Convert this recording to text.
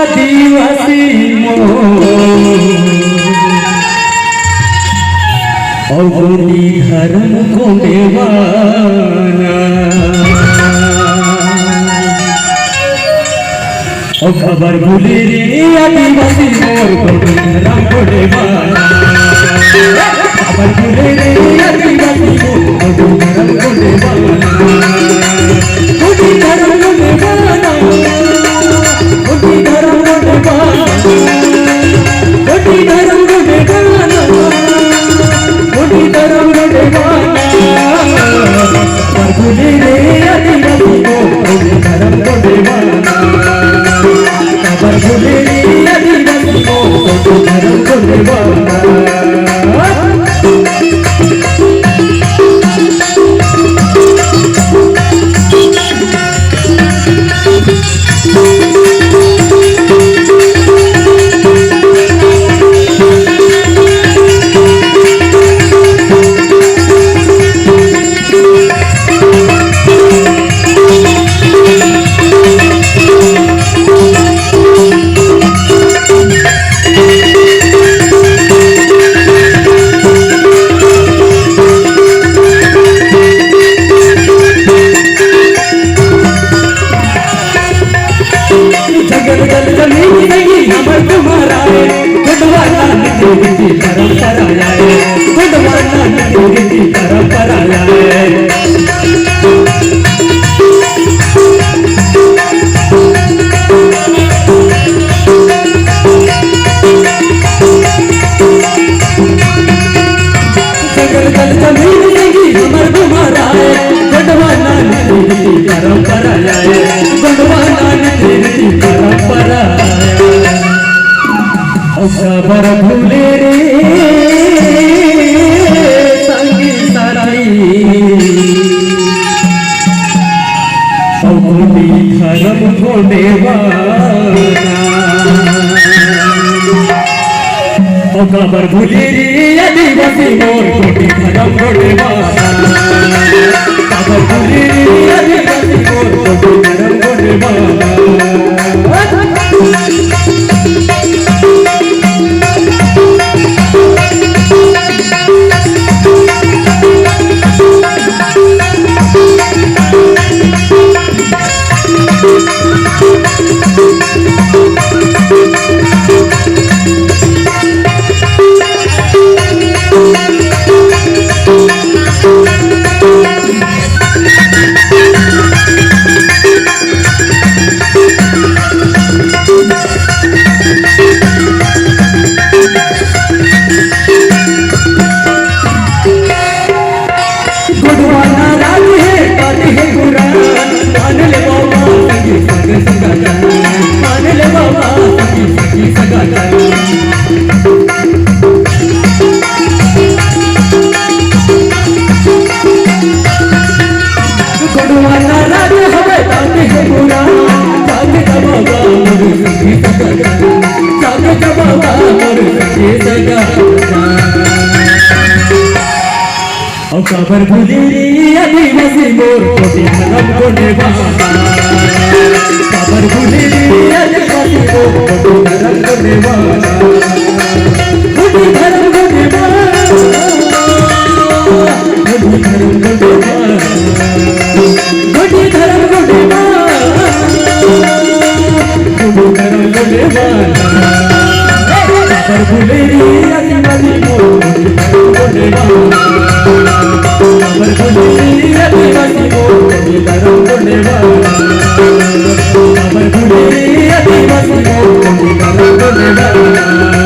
आदिवासी अवनी धर्म को देवाना और खबर भूले रे आदिवासी मोर को धर्म को देवाना खबर भूले रे आदिवासी मोर को धर्म को देवाना उनकी धर्म को देवाना उनकी धर्म को देवाना उनकी धर्म को देवाना उनकी धर्म को देवाना पर भूले रे आदिवासी मोर को धर्म को देवाना खबर भूले रे आदिवासी मोर को धर्म को देवाना खबर भूले रे संगी सराई अवनी धर्म को देवाना खबर भूले रे आदिवासी मोर को धर्म को देवाना खबर भूले रे आदिवासी मोर को धर्म को देवाना खबर भूले रे आदिवासी मोर को धर्म को देवाना खबर भूले रे आदिवासी मोर को धर्म को देवाना उनकी धर्म को देवाना उनकी धर्म को देवाना उनकी धर्म को देवाना उनकी धर्म को देवाना खबर भूले रे आदिवासी मोर को धर्म को देवाना खबर भूले रे आदिवासी मोर को धर्म को देवाना खबर भूले रे आदिवासी मोर को धर्म को देवाना।